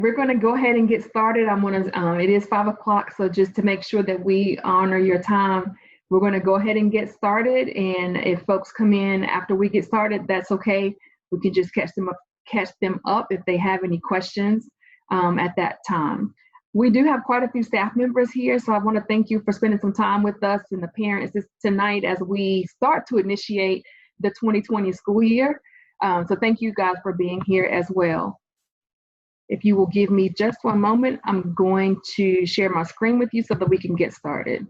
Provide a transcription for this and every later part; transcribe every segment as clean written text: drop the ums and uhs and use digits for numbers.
We're going to go ahead and get started. It is 5 o'clock, so just to make sure that we honor your time, we're going to go ahead and get started. And if folks come in after we get started, that's okay. We can just catch them up if they have any questions at that time. We do have quite a few staff members here, so I want to thank you for spending some time with us and the parents tonight as we start to initiate the 2020 school year. So thank you guys for being here as well. If you will give me just one moment, I'm going to share my screen with you so that we can get started.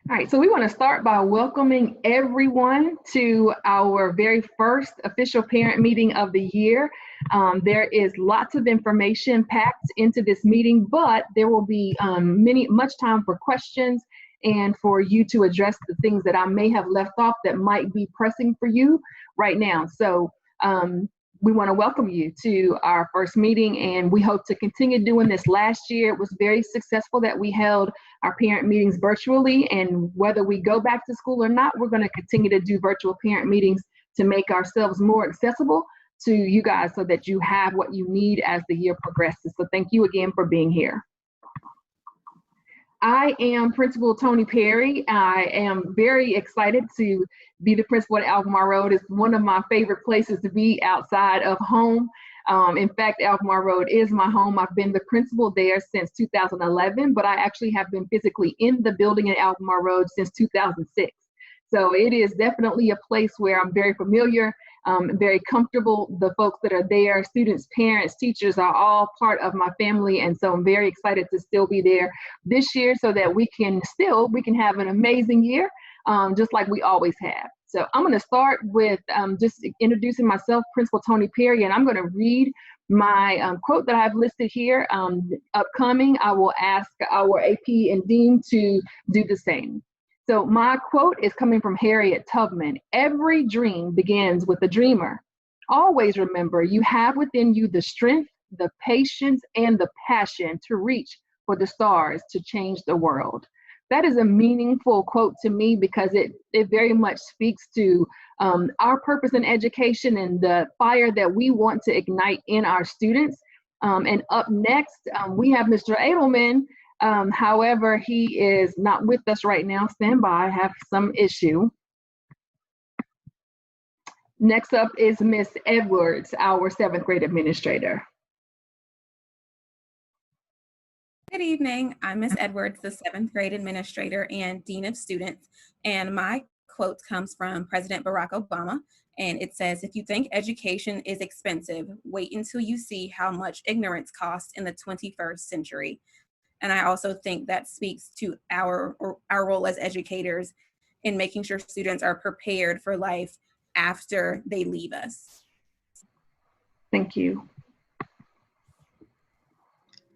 All right, so we want to start by welcoming everyone to our very first official parent meeting of the year. There is lots of information packed into this meeting, but there will be much time for questions and for you to address the things that I may have left off that might be pressing for you right now. So we want to welcome you to our first meeting, and we hope to continue doing this. Last year, it was very successful that we held our parent meetings virtually, and whether we go back to school or not, we're going to continue to do virtual parent meetings to make ourselves more accessible to you guys so that you have what you need as the year progresses. So thank you again for being here. I am Principal Tony Perry. I am very excited to be the principal at Albemarle Road. It's one of my favorite places to be outside of home. In fact, Albemarle Road is my home. I've been the principal there since 2011, but I actually have been physically in the building at Albemarle Road since 2006. So it is definitely a place where I'm very familiar, very comfortable. The folks that are there, students, parents, teachers, are all part of my family. And so I'm very excited to still be there this year so that we can have an amazing year, just like we always have. So I'm going to start with just introducing myself, Principal Tony Perry, and I'm going to read my quote that I've listed here. Upcoming, I will ask our AP and Dean to do the same. So my quote is coming from Harriet Tubman. Every dream begins with a dreamer. Always remember, you have within you the strength, the patience, and the passion to reach for the stars to change the world. That is a meaningful quote to me because it very much speaks to our purpose in education and the fire that we want to ignite in our students. And up next, we have Mr. Edelman. However, he is not with us right now. Stand by, I have some issue. Next up is Miss Edwards, our 7th grade administrator. Good evening. I'm Miss Edwards, the 7th grade administrator and dean of students. And my quote comes from President Barack Obama. And it says, if you think education is expensive, wait until you see how much ignorance costs in the 21st century. And I also think that speaks to our role as educators in making sure students are prepared for life after they leave us. Thank you.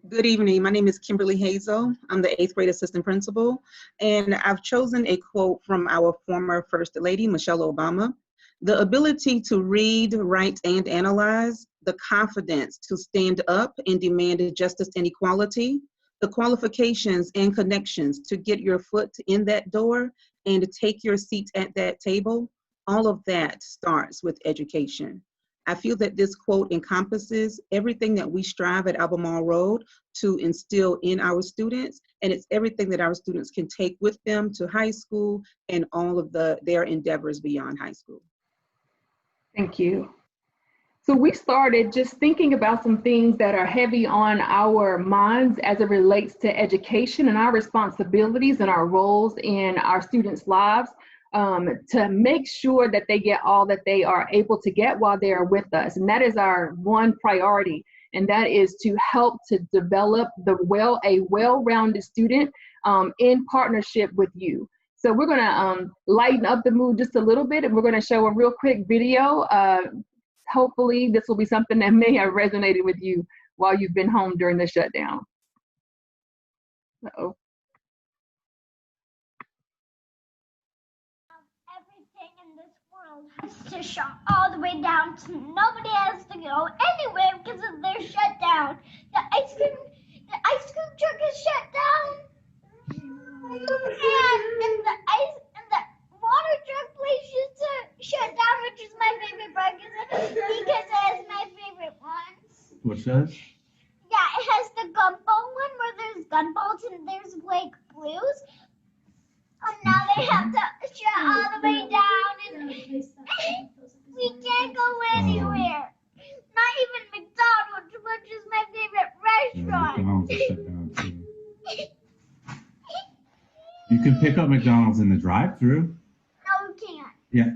Good evening. My name is Kimberly Hazel. I'm the 8th grade assistant principal, and I've chosen a quote from our former First Lady, Michelle Obama. The ability to read, write, and analyze, the confidence to stand up and demand justice and equality, the qualifications and connections to get your foot in that door and to take your seat at that table, all of that starts with education. I feel that this quote encompasses everything that we strive at Albemarle Road to instill in our students, and it's everything that our students can take with them to high school and all of their endeavors beyond high school. Thank you. So we started just thinking about some things that are heavy on our minds as it relates to education and our responsibilities and our roles in our students' lives, to make sure that they get all that they are able to get while they are with us. And that is our one priority. And that is to help to develop a well-rounded student in partnership with you. So we're gonna lighten up the mood just a little bit, and we're gonna show a real quick video. Hopefully this will be something that may have resonated with you while you've been home during the shutdown. Uh-oh. Everything in this world has to shut all the way down to nobody has to go anywhere because of their shutdown. The the ice cream truck is shut down. And the water truck place is shut down, which is my favorite part because it is my favorite one. Which does? Yeah, it has the gumball one where there's gunballs and there's like blues. And now they have to shut all the way down and we can't go anywhere. Not even McDonald's, which is my favorite restaurant. McDonald's is shut down too. You can pick up McDonald's in the drive-thru. No, we can't. Yeah.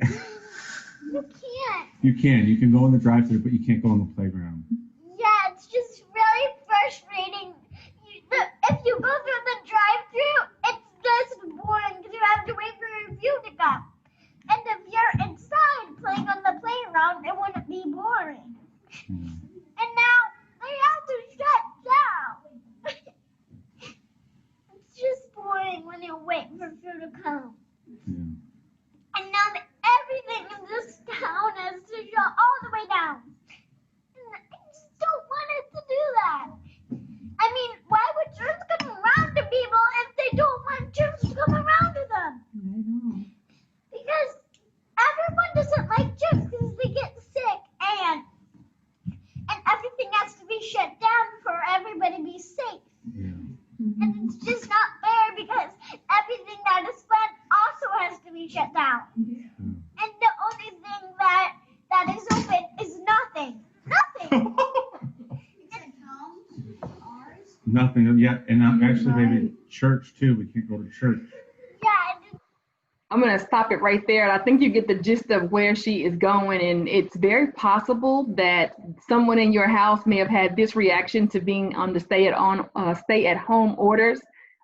You can't. You can. You can go in the drive-thru, but you can't go in the playground. Yeah, it's just really frustrating. If you go through the drive-thru, it's just boring because you have to wait for your food to come. And if you're inside playing on the playground, it wouldn't be boring. And now they have to shut down. It's just boring when you wait for food to come. Yeah. And now everything in this town has to shut all the way down. And I just don't want it to do that. I mean, why would germs come around to people if they don't want germs to come around to them? I know. Because everyone doesn't like germs because they get sick and everything has to be shut down for everybody to be safe. Yeah. And it's just not fair because everything that is fun also has to be shut down. And the only thing that is open is nothing. Nothing. Nothing. Yeah. And actually, maybe church too. We can't go to church. Yeah. I'm going to stop it right there. I think you get the gist of where she is going, and it's very possible that someone in your house may have had this reaction to being on the stay-at-home orders.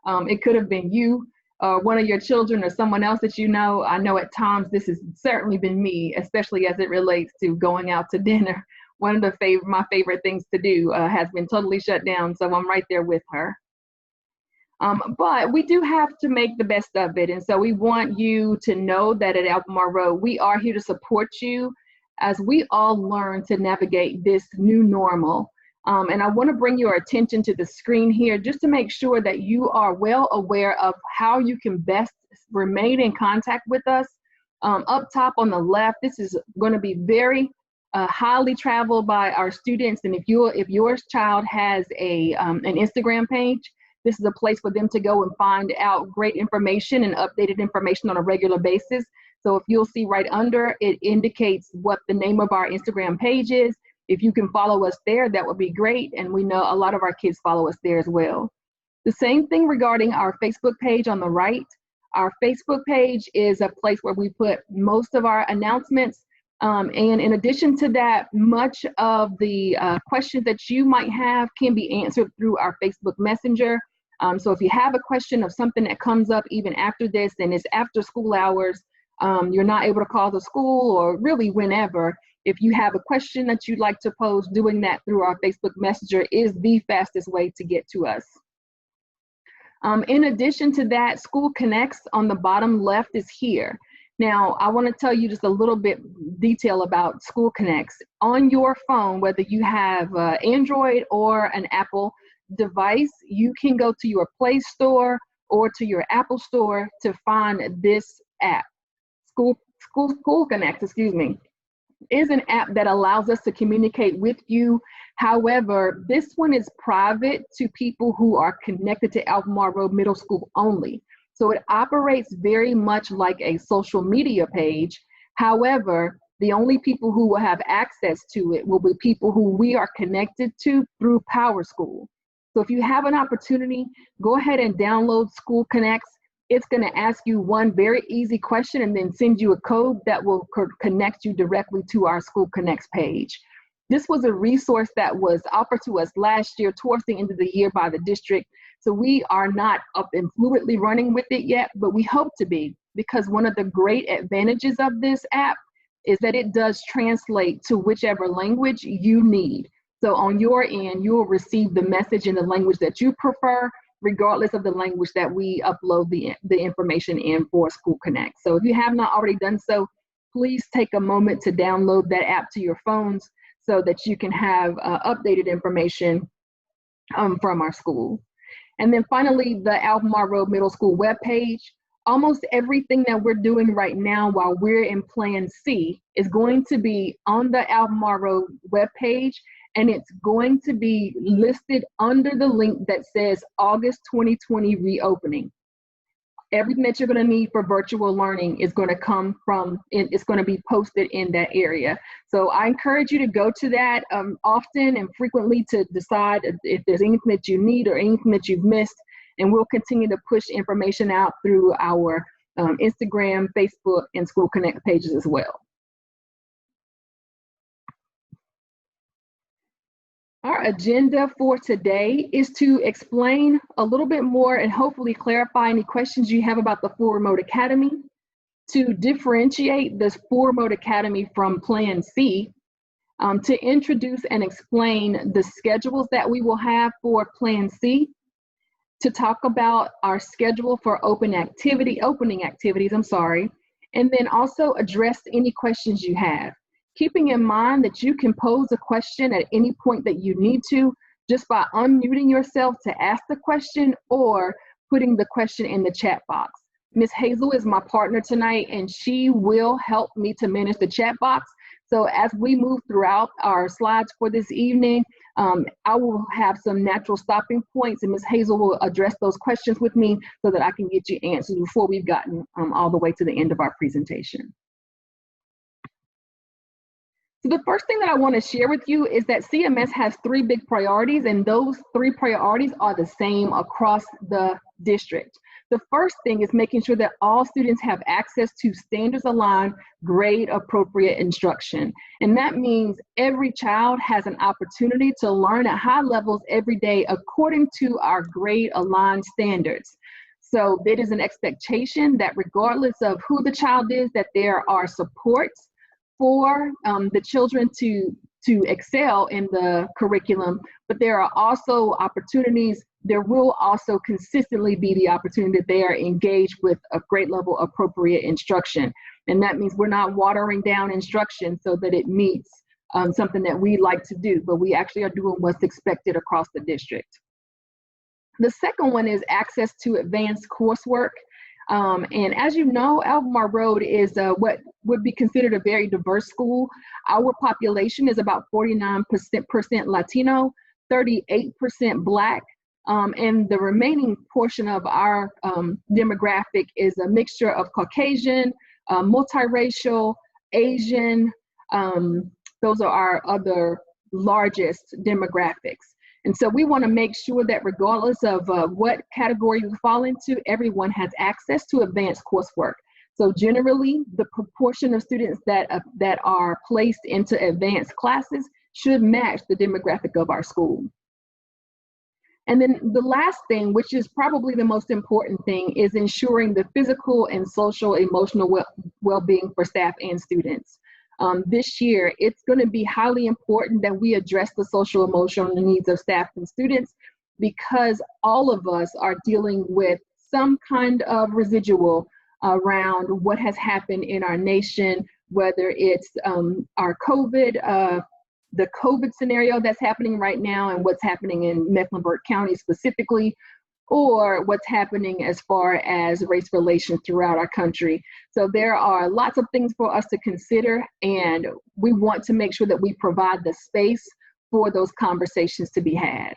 It could have been you, one of your children, or someone else that you know. I know at times this has certainly been me, especially as it relates to going out to dinner. One of my favorite things to do has been totally shut down, so I'm right there with her. But we do have to make the best of it. And so we want you to know that at Albemarle Road, we are here to support you as we all learn to navigate this new normal. And I want to bring your attention to the screen here just to make sure that you are well aware of how you can best remain in contact with us. Up top on the left, this is going to be very highly traveled by our students. And if your child has an Instagram page, this is a place for them to go and find out great information and updated information on a regular basis. So if you'll see right under, it indicates what the name of our Instagram page is. If you can follow us there, that would be great. And we know a lot of our kids follow us there as well. The same thing regarding our Facebook page on the right. Our Facebook page is a place where we put most of our announcements. And in addition to that, much of the questions that you might have can be answered through our Facebook Messenger. So if you have a question of something that comes up even after this and it's after school hours, you're not able to call the school or really whenever, if you have a question that you'd like to pose, doing that through our Facebook Messenger is the fastest way to get to us. In addition to that, School Connects on the bottom left is here. Now, I want to tell you just a little bit detail about School Connects. On your phone, whether you have Android or an Apple device, you can go to your Play Store or to your Apple Store to find this app. School Connect, is an app that allows us to communicate with you. However, this one is private to people who are connected to Albemarle Road Middle School only. So it operates very much like a social media page. However, the only people who will have access to it will be people who we are connected to through PowerSchool. So if you have an opportunity, go ahead and download School Connects. It's going to ask you one very easy question and then send you a code that will connect you directly to our School Connects page. This was a resource that was offered to us last year towards the end of the year by the district. So we are not up and fluidly running with it yet, but we hope to be, because one of the great advantages of this app is that it does translate to whichever language you need. So on your end, you'll receive the message in the language that you prefer, regardless of the language that we upload the information in for School Connect. So if you have not already done so, please take a moment to download that app to your phones so that you can have updated information from our school. And then finally, the Albemarle Road Middle School webpage. Almost everything that we're doing right now while we're in Plan C is going to be on the Albemarle Road webpage, and it's going to be listed under the link that says August 2020 reopening. Everything that you're going to need for virtual learning is going to come from, it's going to be posted in that area. So I encourage you to go to that often and frequently to decide if there's anything that you need or anything that you've missed. And we'll continue to push information out through our Instagram, Facebook, and School Connect pages as well. Our agenda for today is to explain a little bit more and hopefully clarify any questions you have about the Full Remote Academy, to differentiate this Full Remote Academy from Plan C, to introduce and explain the schedules that we will have for Plan C, to talk about our schedule for opening activities, and then also address any questions you have. Keeping in mind that you can pose a question at any point that you need to, just by unmuting yourself to ask the question or putting the question in the chat box. Ms. Hazel is my partner tonight, and she will help me to manage the chat box. So as we move throughout our slides for this evening, I will have some natural stopping points, and Ms. Hazel will address those questions with me so that I can get you answers before we've gotten all the way to the end of our presentation. So the first thing that I want to share with you is that CMS has 3 big priorities, and those 3 priorities are the same across the district. The first thing is making sure that all students have access to standards-aligned, grade-appropriate instruction. And that means every child has an opportunity to learn at high levels every day according to our grade-aligned standards. So it is an expectation that regardless of who the child is, that there are supports for the children to excel in the curriculum, but there are also opportunities. There will also consistently be the opportunity that they are engaged with a grade level appropriate instruction. And that means we're not watering down instruction so that it meets something that we like to do, but we actually are doing what's expected across the district. The second one is access to advanced coursework. And as you know, Albemarle Road is what would be considered a very diverse school. Our population is about 49% Latino, 38% Black, and the remaining portion of our demographic is a mixture of Caucasian, multiracial, Asian. Those are our other largest demographics. And so we want to make sure that regardless of what category you fall into, everyone has access to advanced coursework. So generally, the proportion of students that are placed into advanced classes should match the demographic of our school. And then the last thing, which is probably the most important thing, is ensuring the physical and social emotional well-being for staff and students. This year, it's going to be highly important that we address the social emotional needs of staff and students, because all of us are dealing with some kind of residual around what has happened in our nation, whether it's our COVID, the COVID scenario that's happening right now and what's happening in Mecklenburg County specifically, or what's happening as far as race relations throughout our country. So there are lots of things for us to consider, and we want to make sure that we provide the space for those conversations to be had.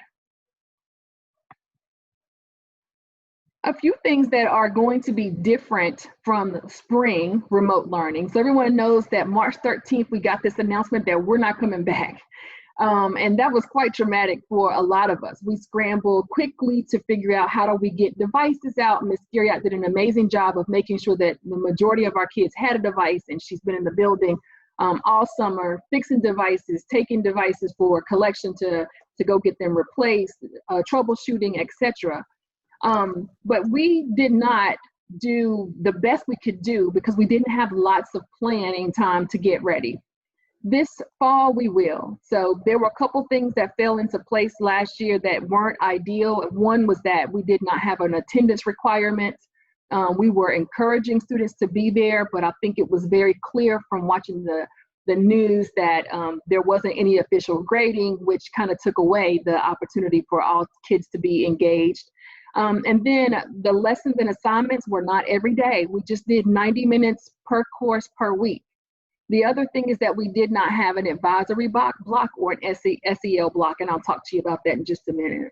A few things that are going to be different from spring remote learning. So everyone knows that March 13th, we got this announcement that we're not coming back. And that was quite traumatic for a lot of us. We scrambled quickly to figure out how do we get devices out. Ms. Garriott did an amazing job of making sure that the majority of our kids had a device, and she's been in the building all summer, fixing devices, taking devices for collection to go get them replaced, troubleshooting, etc. But we did not do the best we could do because we didn't have lots of planning time to get ready. This fall we will. So there were a couple things that fell into place last year that weren't ideal. One was that we did not have an attendance requirement. We were encouraging students to be there, but I think it was very clear from watching the the news that there wasn't any official grading, which kind of took away the opportunity for all kids to be engaged. And then the lessons and assignments were not every day. We just did 90 minutes per course per week. The other thing is that we did not have an advisory block or an SEL block, and I'll talk to you about that in just a minute.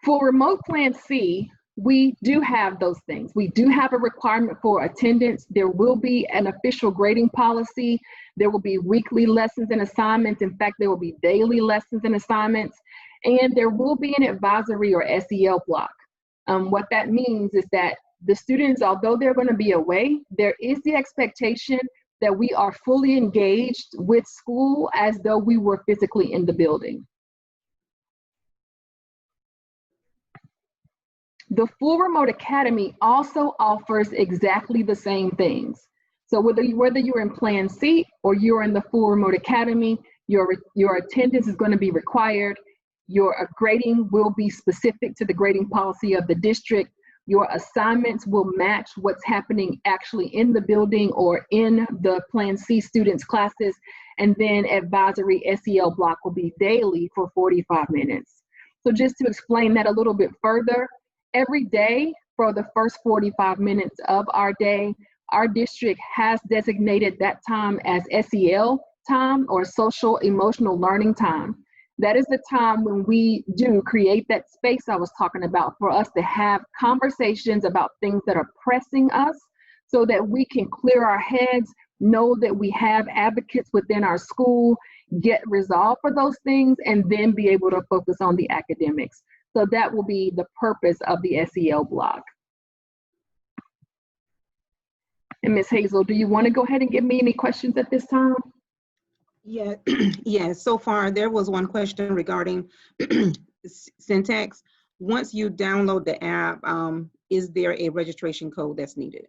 For Remote Plan C, we do have those things. We do have a requirement for attendance. There will be an official grading policy. There will be weekly lessons and assignments. In fact, there will be daily lessons and assignments. And there will be an advisory or SEL block. What that means is that the students, although they're going to be away, there is the expectation that we are fully engaged with school as though we were physically in the building. The Full Remote Academy also offers exactly the same things. So whether you're in Plan C or you're in the Full Remote Academy, your attendance is going to be required. Your grading will be specific to the grading policy of the district. Your assignments will match what's happening actually in the building or in the Plan C students' classes. And then advisory SEL block will be daily for 45 minutes. So just to explain that a little bit further, every day for the first 45 minutes of our day, our district has designated that time as SEL time, or social emotional learning time. That is the time when we do create that space I was talking about for us to have conversations about things that are pressing us so that we can clear our heads, know that we have advocates within our school, get resolve for those things, and then be able to focus on the academics. So that will be the purpose of the SEL block. And Ms. Hazel, do you want to go ahead and give me any questions at this time? Yeah, yeah. So far, there was one question regarding syntax. Once you download the app, is there a registration code that's needed?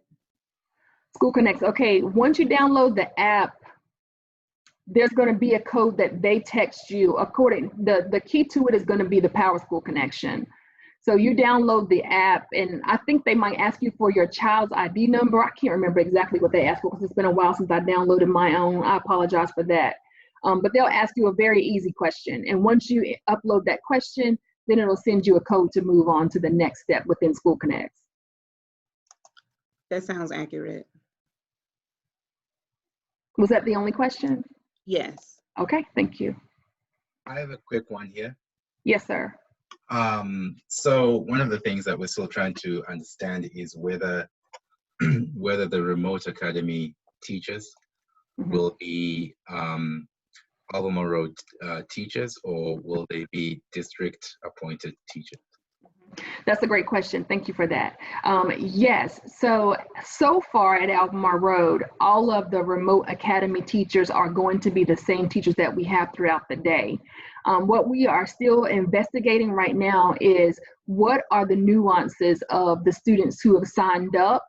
School Connects. Okay, once you download the app, there's going to be a code that they text you. The key to it is going to be the PowerSchool connection. So you download the app, and I think they might ask you for your child's ID number. I can't remember exactly what they asked for because it's been a while since I downloaded my own. I apologize for that. But they'll ask you a very easy question. And once you upload that question, then it'll send you a code to move on to the next step within School Connects. That sounds accurate. Was that the only question? Yes. Okay, thank you. I have a quick one here. Yes, sir. So one of the things that we're still trying to understand is whether whether the Remote Academy teachers will be Albemarle Road teachers, or will they be district appointed teachers? That's a great question. Thank you for that. Yes, so far at Albemarle Road, all of the Remote Academy teachers are going to be the same teachers that we have throughout the day. What we are still investigating right now is what are the nuances of the students who have signed up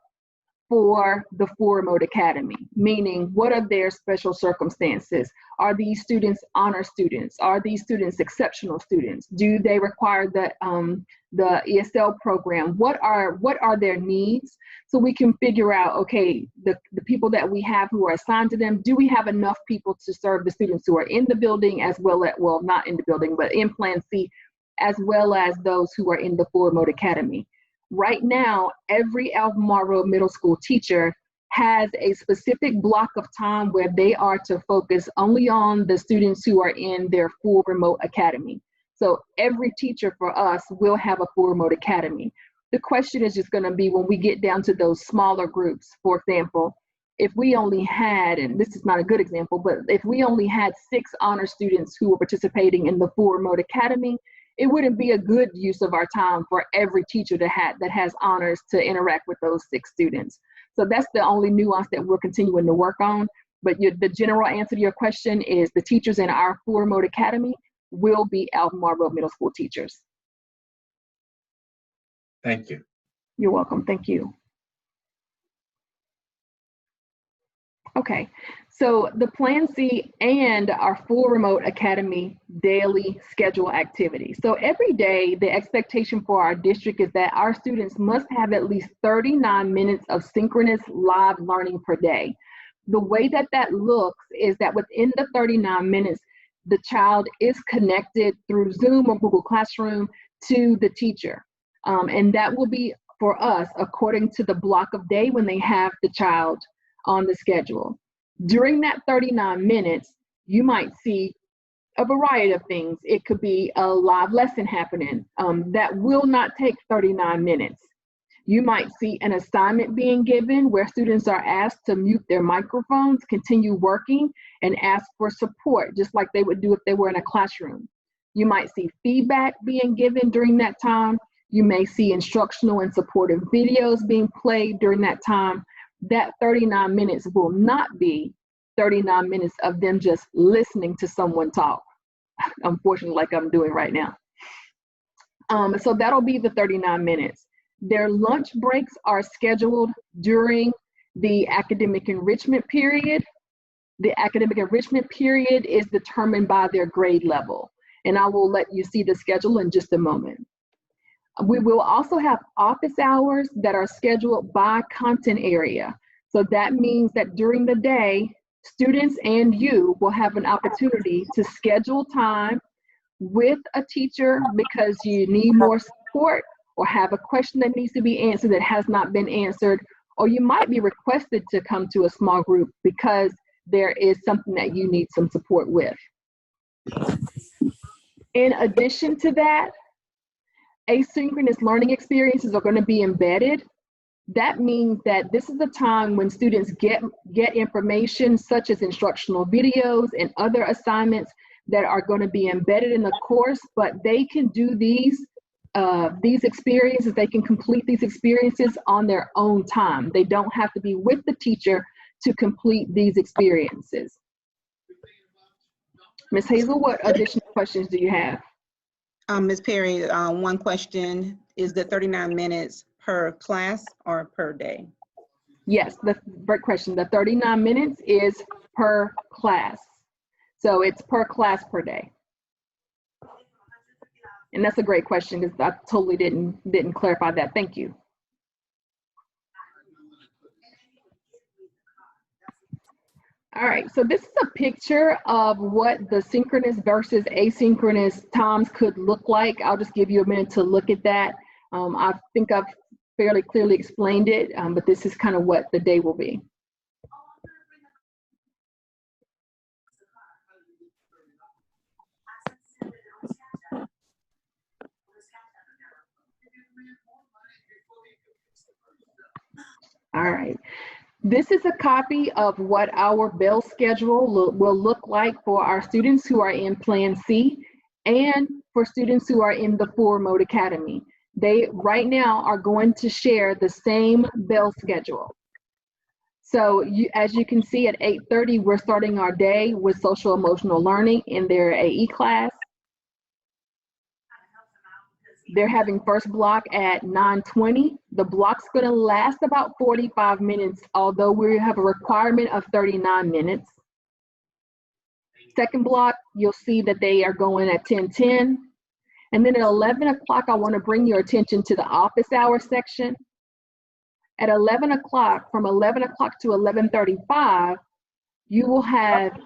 for the Full Remote Academy, meaning what are their special circumstances? Are these students honor students? Are these students exceptional students? Do they require the ESL program? What are their needs? So we can figure out, okay, the people that we have who are assigned to them, do we have enough people to serve the students who are in the building as well as, well, not in the building, but in Plan C, as well as those who are in the Full Remote Academy. Right now, every Albemarle Road Middle School teacher has a specific block of time where they are to focus only on the students who are in their Full Remote Academy. So every teacher for us will have a Full Remote Academy. The question is just going to be when we get down to those smaller groups. For example, if we only had, and this is not a good example, but if we only had 6 honor students who were participating in the Full Remote Academy, it wouldn't be a good use of our time for every teacher that has honors to interact with those 6 students. So that's the only nuance that we're continuing to work on. But the general answer to your question is the teachers in our Full Remote Academy will be Albemarle Road Middle School teachers. Thank you. You're welcome. Thank you. Okay, so the Plan C and our Full Remote Academy daily schedule activities. So every day, the expectation for our district is that our students must have at least 39 minutes of synchronous live learning per day. The way that that looks is that within the 39 minutes, the child is connected through Zoom or Google Classroom to the teacher. And that will be for us according to the block of day when they have the child on the schedule. During that 39 minutes, you might see a variety of things. It could be a live lesson happening that will not take 39 minutes. You might see an assignment being given where students are asked to mute their microphones, continue working, and ask for support, just like they would do if they were in a classroom. You might see feedback being given during that time. You may see instructional and supportive videos being played during that time. That 39 minutes will not be 39 minutes of them just listening to someone talk, unfortunately, like I'm doing right now. So that'll be the 39 minutes. Their lunch breaks are scheduled during the academic enrichment period. The academic enrichment period is determined by their grade level, and I will let you see the schedule in just a moment. We will also have office hours that are scheduled by content area. So that means that during the day, students and you will have an opportunity to schedule time with a teacher because you need more support or have a question that needs to be answered that has not been answered, or you might be requested to come to a small group because there is something that you need some support with. In addition to that, asynchronous learning experiences are going to be embedded. That means that this is the time when students get information such as instructional videos and other assignments that are going to be embedded in the course, but they can do these experiences, they can complete these experiences on their own time. They don't have to be with the teacher to complete these experiences. Ms. Hazel, what additional questions do you have? Ms. Perry, one question, is the 39 minutes per class or per day? Yes, the great question. The 39 minutes is per class. So it's per class per day. And that's a great question because I totally didn't clarify that. Thank you. All right, so this is a picture of what the synchronous versus asynchronous times could look like. I'll just give you a minute to look at that. I think I've fairly clearly explained it, but this is kind of what the day will be. All right. This is a copy of what our bell schedule will look like for our students who are in Plan C and for students who are in the Full Remote Academy. They right now are going to share the same bell schedule. So as you can see at 8:30, we're starting our day with social emotional learning in their AE class. They're having first block at 9:20. The block's gonna last about 45 minutes, although we have a requirement of 39 minutes. Second block, you'll see that they are going at 10:10. And then at 11 o'clock, I wanna bring your attention to the office hour section. At 11 o'clock, from 11 o'clock to 11:35, you will have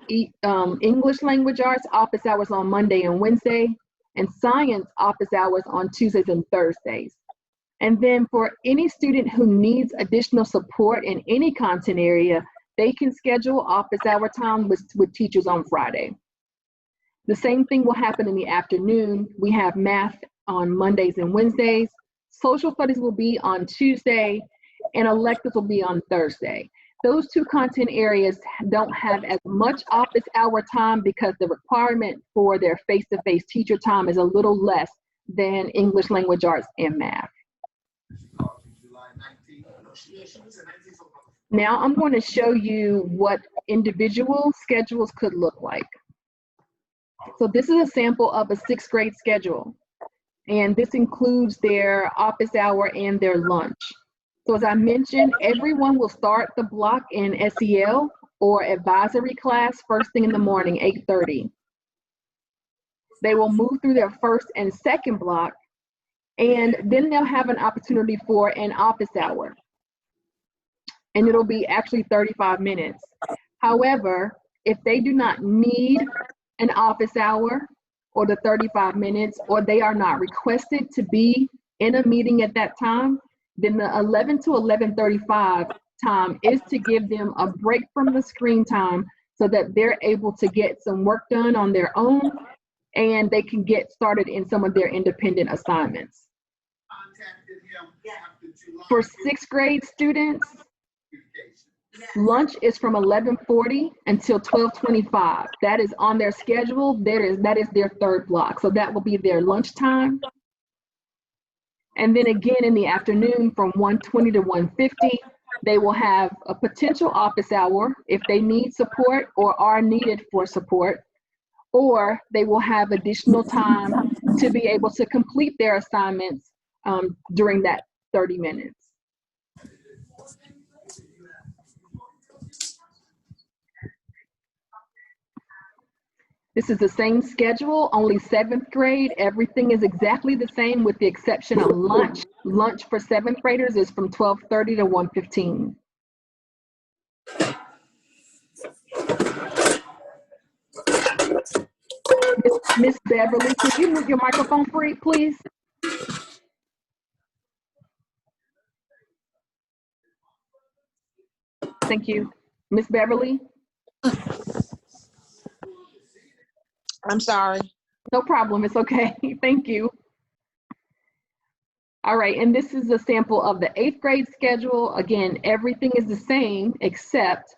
English language arts office hours on Monday and Wednesday, and science office hours on Tuesdays and Thursdays. And then for any student who needs additional support in any content area, they can schedule office hour time with teachers on Friday. The same thing will happen in the afternoon. We have math on Mondays and Wednesdays. Social studies will be on Tuesday, and electives will be on Thursday. Those two content areas don't have as much office hour time because the requirement for their face-to-face teacher time is a little less than English language arts and math. Now I'm going to show you what individual schedules could look like. So this is a sample of a 6th grade schedule, and this includes their office hour and their lunch. So as I mentioned, everyone will start the block in SEL or advisory class first thing in the morning, 8:30. They will move through their first and second block, and then they'll have an opportunity for an office hour. and it'll be actually 35 minutes. However, if they do not need an office hour or the 35 minutes, or they are not requested to be in a meeting at that time, then the 11 to 11:35 time is to give them a break from the screen time so that they're able to get some work done on their own and they can get started in some of their independent assignments. For 6th grade students, lunch is from 11:40 until 12:25. That is on their schedule. That is their third block. So that will be their lunchtime. And then again in the afternoon from 1:20 to 1:50, they will have a potential office hour if they need support or are needed for support, or they will have additional time to be able to complete their assignments during that 30 minutes. This is the same schedule, only 7th grade. Everything is exactly the same with the exception of lunch. Lunch for 7th graders is from 12:30 to 1:15. Miss Beverly, could you move your microphone free, please? Thank you. Miss Beverly? I'm sorry. No problem, it's okay. Thank you. All right, and this is a sample of the 8th grade schedule. Again, everything is the same except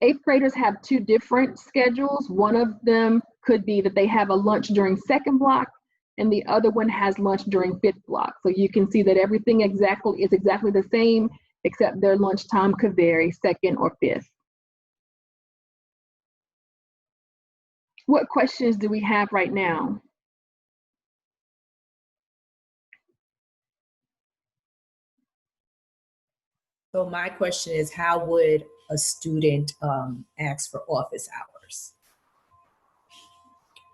8th graders have 2 different schedules. One of them could be that they have a lunch during 2nd block and the other one has lunch during 5th block. So you can see that everything is exactly the same except their lunchtime could vary 2nd or 5th. What questions do we have right now? So my question is, how would a student ask for office hours?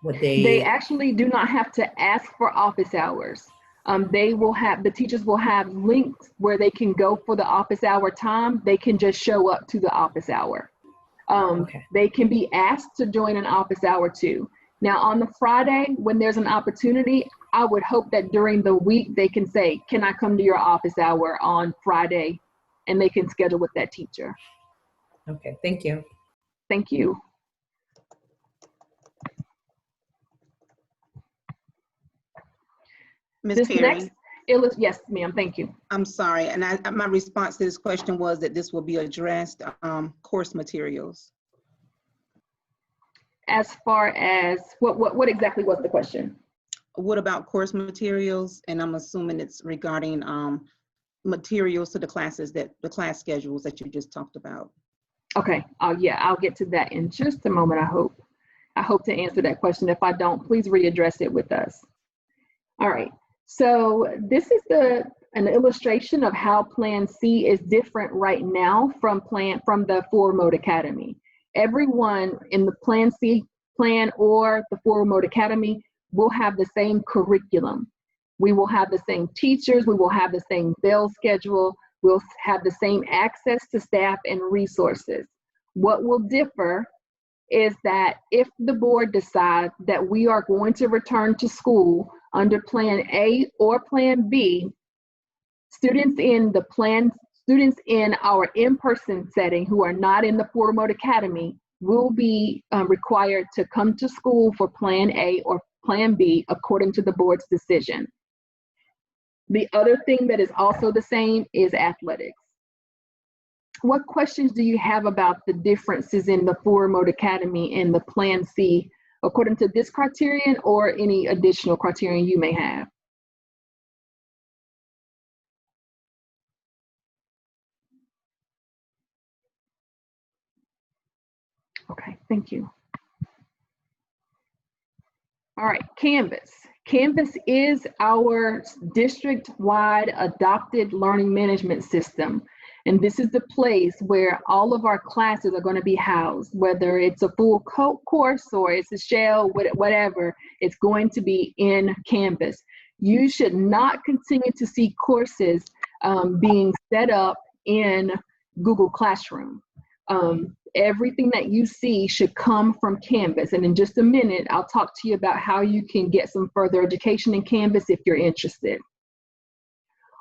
Would They actually do not have to ask for office hours. The teachers will have links where they can go for the office hour time. They can just show up to the office hour. Okay. They can be asked to join an office hour too. Now on the Friday, when there's an opportunity, I would hope that during the week they can say, can I come to your office hour on Friday? And they can schedule with that teacher. Okay, thank you. Thank you. Ms. Perry, Yes, ma'am, thank you. I'm sorry, and my response to this question was that this will be addressed, course materials. As far as, what exactly was the question? What about course materials? And I'm assuming it's regarding materials to the classes, the class schedules that you just talked about. Okay, yeah, I'll get to that in just a moment, I hope. I hope to answer that question. If I don't, please readdress it with us. All right, so this is an illustration of how Plan C is different right now from the Full Remote Academy. Everyone in the Plan C plan or the Full Remote Academy will have the same curriculum. We will have the same teachers, we will have the same bell schedule, we'll have the same access to staff and resources. What will differ is that if the board decides that we are going to return to school under Plan A or Plan B, students in our in-person setting who are not in the Full Remote Academy will be required to come to school for Plan A or Plan B according to the board's decision. The other thing that is also the same is athletics. What questions do you have about the differences in the Full Remote Academy and the Plan C according to this criterion or any additional criterion you may have? Okay, thank you. All right, Canvas. Canvas is our district-wide adopted learning management system. And this is the place where all of our classes are going to be housed, whether it's a full course or it's a shell, whatever, it's going to be in Canvas. You should not continue to see courses being set up in Google Classroom. Everything that you see should come from Canvas. And in just a minute, I'll talk to you about how you can get some further education in Canvas if you're interested.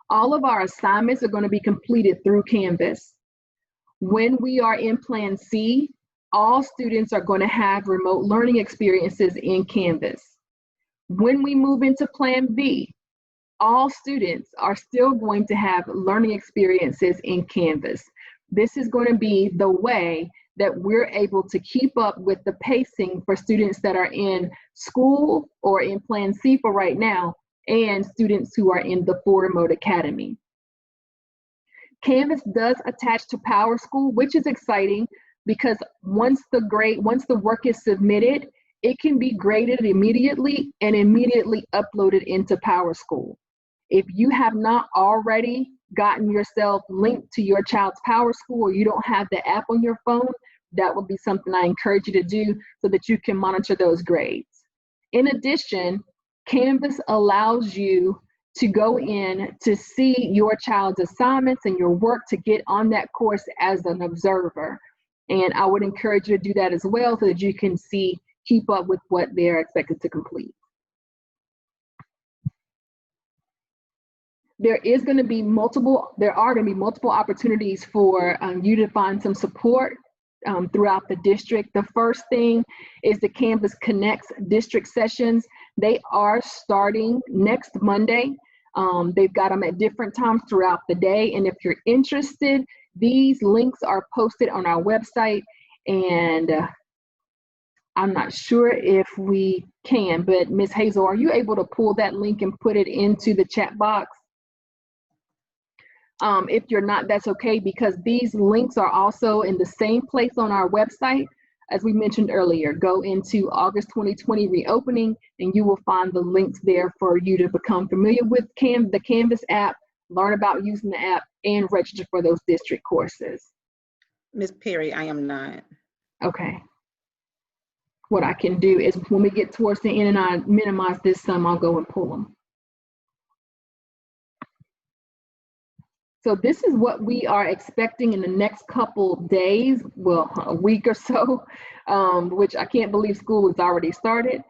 All of our assignments are going to be completed through Canvas. When we are in Plan C, all students are going to have remote learning experiences in Canvas. When we move into Plan B, all students are still going to have learning experiences in Canvas. This is going to be the way that we're able to keep up with the pacing for students that are in school or in Plan C for right now, and students who are in the full remote academy. Canvas does attach to PowerSchool, which is exciting because once the work is submitted, it can be graded immediately and immediately uploaded into PowerSchool. If you have not already gotten yourself linked to your child's PowerSchool, or you don't have the app on your phone, that would be something I encourage you to do so that you can monitor those grades. In addition, Canvas allows you to go in to see your child's assignments and your work to get on that course as an observer. And I would encourage you to do that as well so that you can keep up with what they're expected to complete. There are going to be multiple opportunities for you to find some support throughout the district. The first thing is the Canvas Connects district sessions. They are starting next Monday. They've got them at different times throughout the day. And if you're interested, these links are posted on our website. And I'm not sure if we can, but Ms. Hazel, are you able to pull that link and put it into the chat box? If you're not, that's okay, because these links are also in the same place on our website. As we mentioned earlier, go into August 2020 reopening and you will find the links there for you to become familiar with the Canvas app, learn about using the app, and register for those district courses. Ms. Perry, I am not. Okay. What I can do is when we get towards the end and I minimize this some, I'll go and pull them. So this is what we are expecting in the next couple days, well, a week or so, which I can't believe school has already started.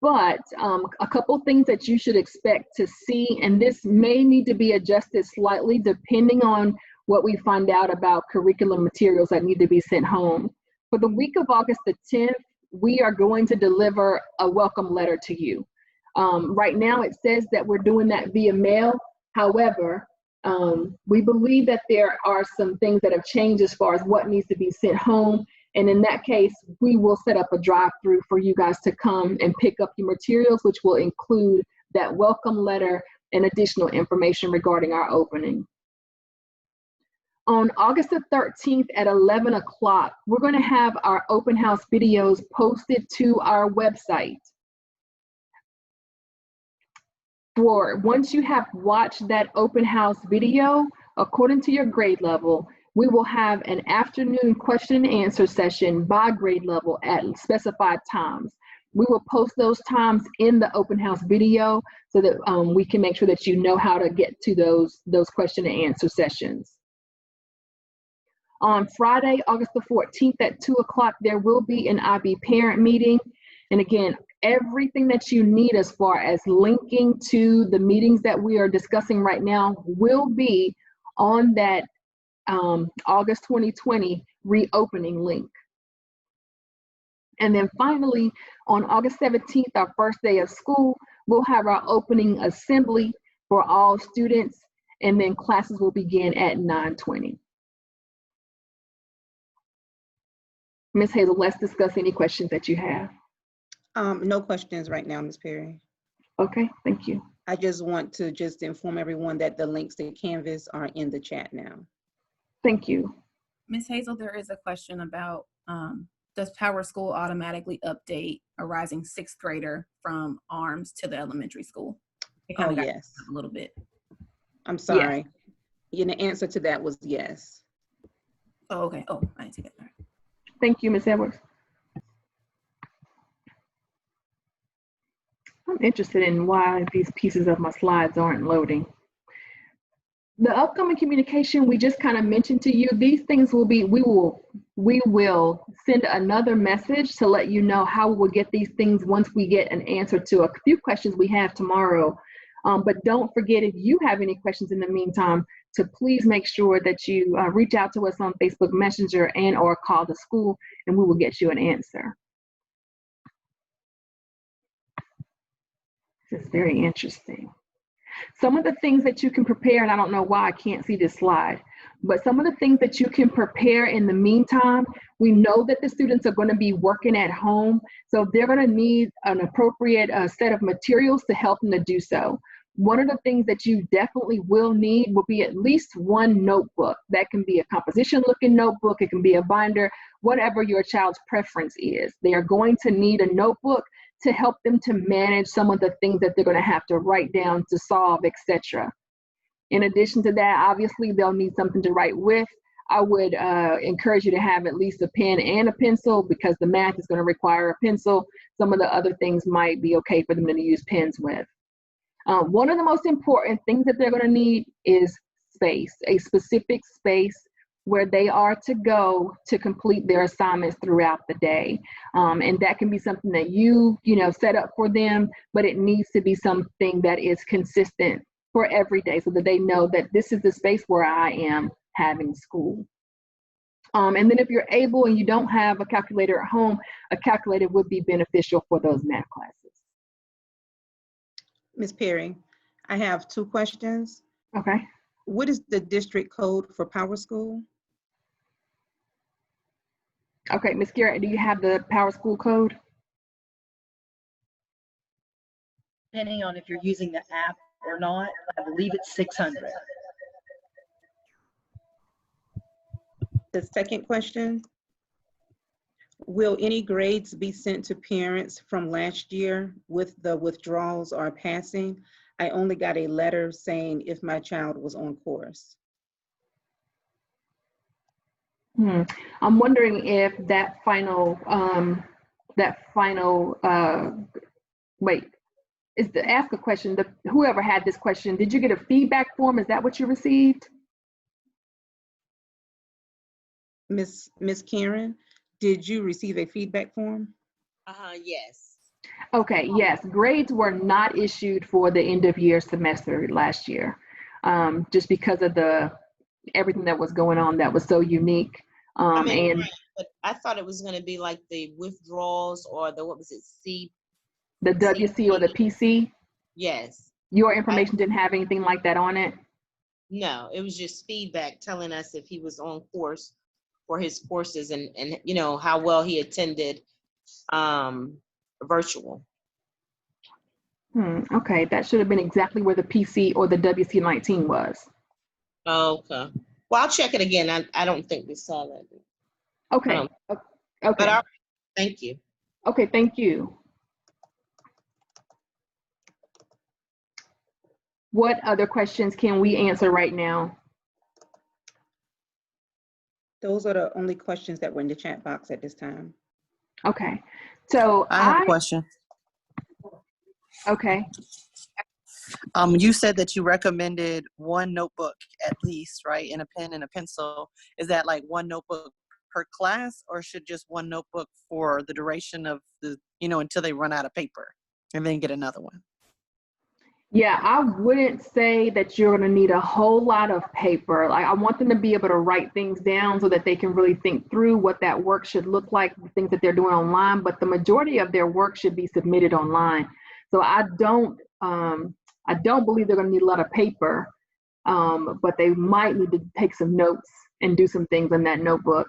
But a couple things that you should expect to see, and this may need to be adjusted slightly depending on what we find out about curriculum materials that need to be sent home. For the week of August the 10th, we are going to deliver a welcome letter to you. Right now it says that we're doing that via mail. However, we believe that there are some things that have changed as far as what needs to be sent home. And in that case, we will set up a drive-through for you guys to come and pick up your materials, which will include that welcome letter and additional information regarding our opening. On August the 13th at 11 o'clock, we're going to have our open house videos posted to our website. Once you have watched that open house video, according to your grade level, we will have an afternoon question and answer session by grade level at specified times. We will post those times in the open house video so that we can make sure that you know how to get to those question and answer sessions. On Friday, August the 14th at 2 o'clock, there will be an IB parent meeting. And again, everything that you need as far as linking to the meetings that we are discussing right now will be on that August 2020 reopening link. And then finally, on August 17th, our first day of school, we'll have our opening assembly for all students, and then classes will begin at 9:20. Ms. Hazel, let's discuss any questions that you have. No questions right now, Ms. Perry. Okay, thank you. I just want to inform everyone that the links to Canvas are in the chat now. Thank you. Ms. Hazel, there is a question about, does PowerSchool automatically update a rising 6th grader from ARMS to the elementary school? Oh, yes. A little bit. I'm sorry. Yeah, the answer to that was yes. Oh, okay. Oh, I didn't see that. Thank you, Ms. Edwards. I'm interested in why these pieces of my slides aren't loading. The upcoming communication we just kind of mentioned to you, these things will be, we will send another message to let you know how we'll get these things once we get an answer to a few questions we have tomorrow. But don't forget, if you have any questions in the meantime, to please make sure that you reach out to us on Facebook Messenger and or call the school, and we will get you an answer. This is very interesting. Some of the things that you can prepare, and I don't know why I can't see this slide, but some of the things that you can prepare in the meantime, we know that the students are going to be working at home, so they're going to need an appropriate set of materials to help them to do so. One of the things that you definitely will need will be at least one notebook. That can be a composition looking notebook, it can be a binder, whatever your child's preference is. They are going to need a notebook to help them to manage some of the things that they're going to have to write down to solve, etc. In addition to that, obviously they'll need something to write with. I would encourage you to have at least a pen and a pencil, because the math is going to require a pencil. Some of the other things might be okay for them to use pens with. One of the most important things that they're going to need is space, a specific space where they are to go to complete their assignments throughout the day. And that can be something that you set up for them, but it needs to be something that is consistent for every day, so that they know that this is the space where I am having school. And then if you're able and you don't have a calculator at home, a calculator would be beneficial for those math classes. Ms. Perry, I have 2 questions. Okay. What is the district code for Power School? Okay, Ms. Garrett, do you have the Power School code? Depending on if you're using the app or not, I believe it's 600. The second question, will any grades be sent to parents from last year with the withdrawals or passing? I only got a letter saying if my child was on course. I'm wondering if that final, wait, is to ask a question, whoever had this question, did you get a feedback form? Is that what you received? Miss Karen, did you receive a feedback form? Yes. Okay, yes, grades were not issued for the end of year semester last year, just because of everything that was going on that was so unique. Right, but I thought it was going to be like the withdrawals or the, what was it, the WC or the PC? Yes. Your information didn't have anything like that on it? No, it was just feedback telling us if he was on course for his courses and how well he attended virtual. Okay, that should have been exactly where the PC or the WC-19 was. Okay. Well, I'll check it again. I don't think we saw that. Okay. Okay. But thank you. Okay, thank you. What other questions can we answer right now? Those are the only questions that were in the chat box at this time. Okay. So I have a question. Okay. You said that you recommended one notebook at least, right? And a pen and a pencil. Is that like one notebook per class, or should just one notebook for the duration of the, until they run out of paper and then get another one? Yeah, I wouldn't say that you're going to need a whole lot of paper. Like, I want them to be able to write things down so that they can really think through what that work should look like, the things that they're doing online, but the majority of their work should be submitted online. So I don't believe they're going to need a lot of paper, but they might need to take some notes and do some things in that notebook.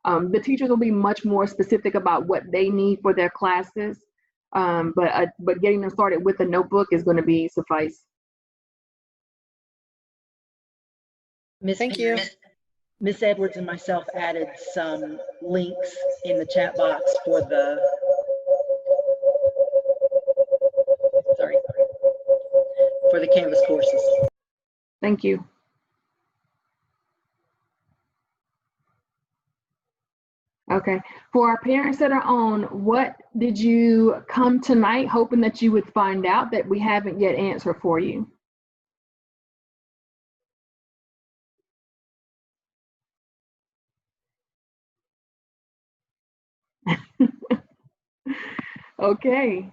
The teachers will be much more specific about what they need for their classes. But getting them started with a notebook is going to be suffice. Thank you. Miss Edwards and myself added some links in the chat box for the Canvas courses. Thank you. Okay, for our parents that are on, what did you come tonight hoping that you would find out that we haven't yet answered for you? Okay.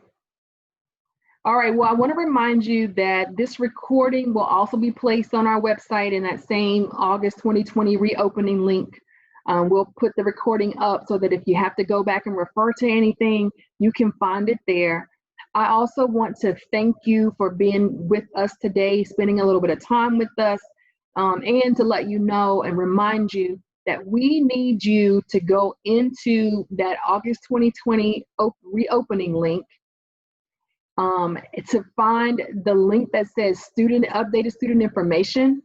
All right, well, I want to remind you that this recording will also be placed on our website in that same August 2020 reopening link. We'll put the recording up so that if you have to go back and refer to anything, you can find it there. I also want to thank you for being with us today, spending a little bit of time with us, and to let you know and remind you that we need you to go into that August 2020 reopening link to find the link that says updated student information,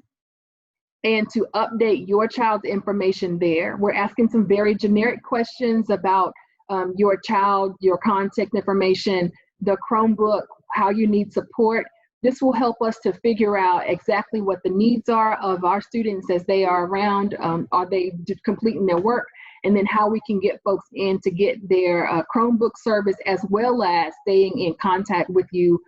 and to update your child's information there. We're asking some very generic questions about your child, your contact information, the Chromebook, how you need support. This will help us to figure out exactly what the needs are of our students as they are around. Are they completing their work? And then how we can get folks in to get their Chromebook service, as well as staying in contact with you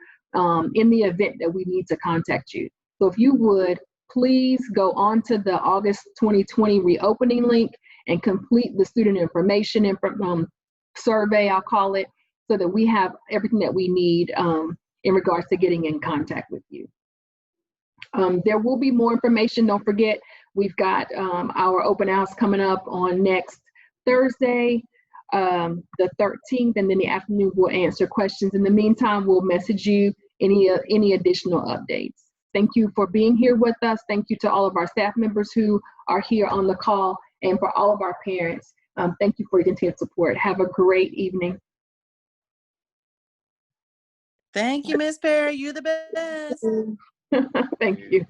in the event that we need to contact you. So if you would, please go on to the August 2020 reopening link and complete the student information survey, I'll call it, so that we have everything that we need in regards to getting in contact with you. There will be more information. Don't forget, we've got our open house coming up on next Thursday, the 13th, and then the afternoon we'll answer questions. In the meantime, we'll message you any additional updates. Thank you for being here with us. Thank you to all of our staff members who are here on the call, and for all of our parents. Thank you for your continued support. Have a great evening. Thank you, Ms. Perry. You're the best. Thank you.